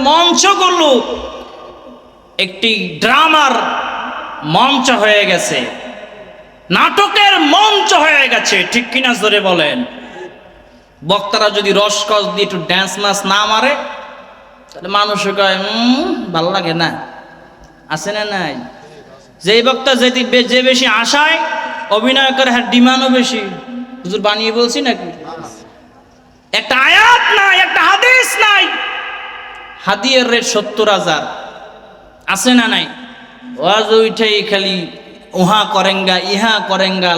মঞ্চগুলো একটি ড্রামার মঞ্চ হয়ে গেছে, নাটকের মঞ্চ হয়ে গেছে, ঠিক কিনা জোরে বলেন। বক্তারা যদি রসকস দিয়ে একটু ড্যান্স ম্যান্স না মারে তাহলে মানুষ কয় ভালো লাগে না, আছে না নাই? যেই বক্তা যে বেশি আশায় অভিনয় করে, হ্যাঁ ডিমান্ডও বেশি। হুজুর বানিয়ে বলছি নাকি? একটা আয়াত নাই, একটা হাদিস নাই, হাদিয়ের রেট 70,000, আছে না নাই? ওয়াজ উঠেই খালি উহা করেঙ্গা ইহা করেঙ্গা,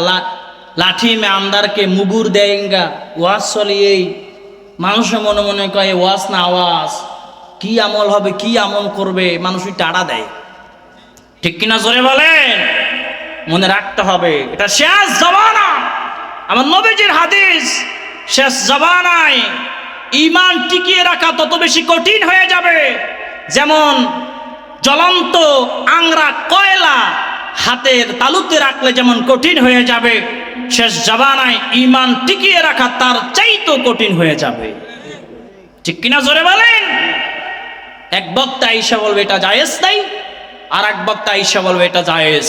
লাঠি মে আমদারকে মুগুর দেয়ঙ্গা, ওয়াজ চলে এই। মানুষের মনে মনে কয় ওয়াজ না আওয়াজ, কি আমল হবে, কি আমল করবে, মানুষই টাড়া দেয়, ঠিক কিনা জোরে বলেন। মনে রাখতে হবে এটা শেষ জামানা। আমার নবীজির হাদিস, শেষ জামানায় ঈমান টিকিয়ে রাখা তত বেশি কঠিন হয়ে যাবে, যেমন জ্বলন্ত আংরা কয়লা হাতের তালুতে রাখলে যেমন কঠিন হয়ে যাবে, শেষ জামানায় ঈমান টিকিয়ে রাখা তার চাইতেও কঠিন হয়ে যাবে, ঠিক কিনা জোরে বলেন। এক বক্তা আইসা বলবে এটা জায়েজ নাই, আর এক বক্তা আইসা বলবে এটা জায়েজ।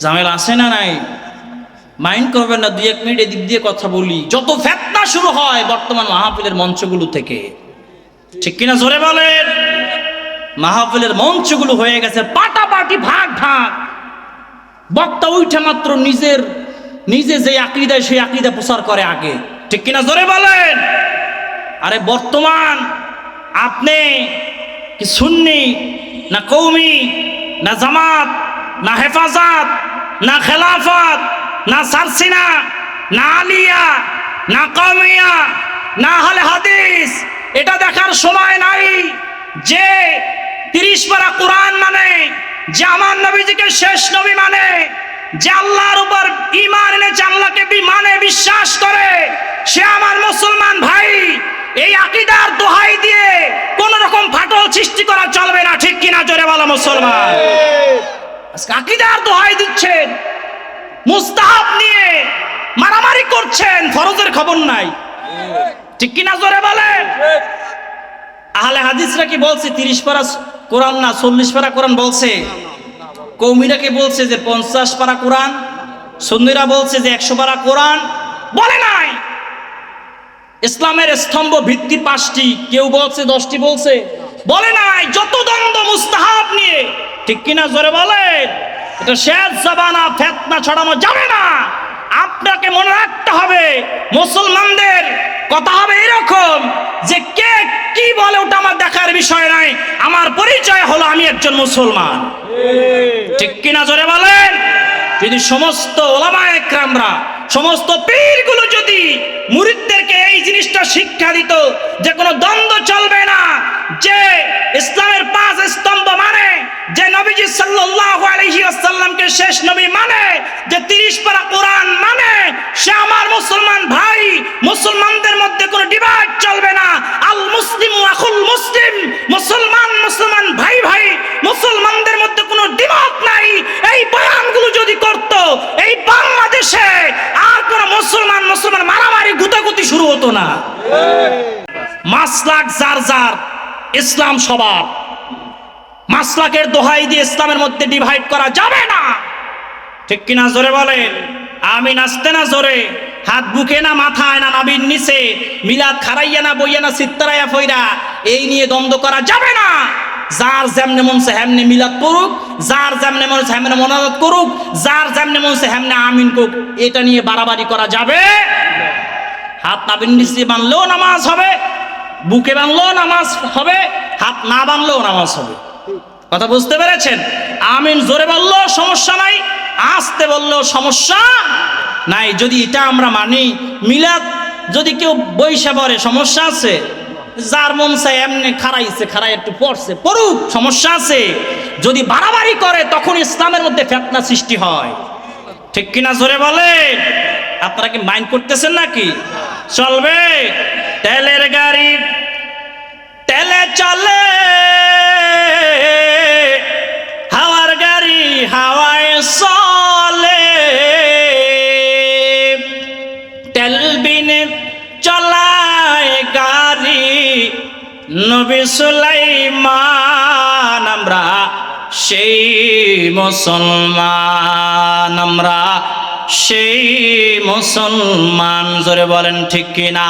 ঝামেলা আছে না নাই? মাইন্ড করবেন না, 2-1 মিনিট এদিক দিয়ে কথা বলি। যত ফিতনা শুরু হয় বর্তমান মাহফিলের মঞ্চগুলো থেকে, ঠিক কিনা জোরে বলেন। মাহফিলের মঞ্চগুলো হয়ে গেছে পাটাপাটি, ভাগ ভাগ। বক্তা উঠে মাত্র নিজে যে আকীদায় সেই আকীদা প্রচার করে আগে, ঠিক কিনা জোরে বলেন। আরে বর্তমান আপনি কি সুন্নি না কওমি না জামাত না হেফাজত না খেলাফত না সারসিনা না আলিয়া না কওমিয়া না আহলে হাদিস, এটা দেখার সময় নাই। যে 30 পারা কোরআন মানে, যে আমার নবীজিকে শেষ নবী মানে, যে আল্লাহর উপর ঈমান এনেছে, আল্লাহকে মানে বিশ্বাস করে, সে আমার মুসলমান ভাই। এই আকীদার দোহাই দিয়ে কোন রকম ফাটল সৃষ্টি করা চলবে না, ঠিক কিনা জোরে বলো মুসলমান। আজকে আকীদার দোহাই দিচ্ছেন, মুস্তাহাব নিয়ে মারামারি করছেন, ফরজের খবর নাই, ঠিক কিনা জোরে বলেন। আহলে হাদিসরা কি বলছে 30 পারা কোরআন না 40 পারা কোরআন বলছে? কওমিরা কি বলছে যে 50 পারা কোরআন? সুন্নিরা বলছে যে 100 পারা কোরআন? বলে নাই। ইসলামের স্তম্ভ ভিত্তি 5টি, কেউ বলছে 10টি বলছে, বলে নাই। যত দ্বন্দ্ব মুস্তাহাব নিয়ে, ঠিক কিনা জোরে বলেন। এটা শেষ জামানা, ফিতনা ছড়ানো যাবে না। আপনাকে মনে রাখতে হবে, মুসলমানদের কথা হবে এরকম যে কে কি বলে ওটা আমার দেখার বিষয় নাই, আমার পরিচয় হলো আমি একজন মুসলমান, ঠিক কিনা জোরে বলেন। যদি সমস্ত ওলামায়ে কেরামরা, সমস্ত পীরগুলো যদি মুরিদদেরকে এই জিনিসটা শিক্ষা দিত যে কোনো দ্বন্দ্ব চলবে না, যে ইসলামের 5 স্তম্ভ মানে, যে নবীজি সাল্লাল্লাহু আলাইহি ওয়াসাল্লামকে শেষ নবী মানে, যে 30 পারা কোরআন মানে, সে আমার মুসলমান ভাই। মুসলমানদের মধ্যে কোনো ডিভাইড চলবে না। আল মুসলিমু আখুল মুসলিম, মুসলমান ভাই ভাই, মুসলমানদের মধ্যে কোনো দ্বিমত নাই। এই বয়ানগুলো যদি করত, এই বাংলাদেশে আর কোনো মুসলমান মারামারি গুতাগুতি শুরু হতো না। মাসলাক যার যার, ইসলাম সবার। মাসলাকের দোহাই দিয়ে ইসলামের মধ্যে ডিভাইড করা যাবে না, ঠিক কিনা জোরে বলেন। আমি নাচতে না জোরে, হাত বুকে না মাথায় না নাবির নিচে, মিলাদ খারাইয়া না বইয়া না চিত্তরাইয়া ফইরা, এই নিয়ে দ্বন্দ্ব করা যাবে না। যার যেমনে মন চায় হেমনে মিলাদ করুক, যার যেমনে মন চায় হেমনে মোনাজাত করুক, যার যেমনে মন চায় হেমনে আমিন করুক, এটা নিয়ে বাড়াবাড়ি করা যাবে। হাত নাবির নিচে বানলেও নামাজ হবে, বুকে বানলেও নামাজ হবে, হাত না বানলেও নামাজ হবে। কথা বুঝতে পেরেছেন? আমিন জোরে বললেও সমস্যা নাই, আস্তে বললেও সমস্যা নাই। যদি এটা আমরা মানি, মিলাদ যদি কেউ বইসা পড়ে সমস্যা আছে? যার মন চায় এমনি খারাই একটু পড়ছে, পড়ুক, সমস্যা আছে? যদি বাড়াবাড়ি করে তখন ইসলামের মধ্যে ফিতনা সৃষ্টি হয়, ঠিক কিনা জোরে বলে। আপনারা কি মাইন্ড করতেছেন নাকি? চলবে? তেলের গাড়ি তেলে চলে, হাওয়ার গাড়ি হাওয়ায় চলে, তেল বিনে চলায় গাড়ি নবী সুলাইমান আমরা সেই মুসলমান, আমরা সেই মুসলমান, জোরে বলেন ঠিক কিনা।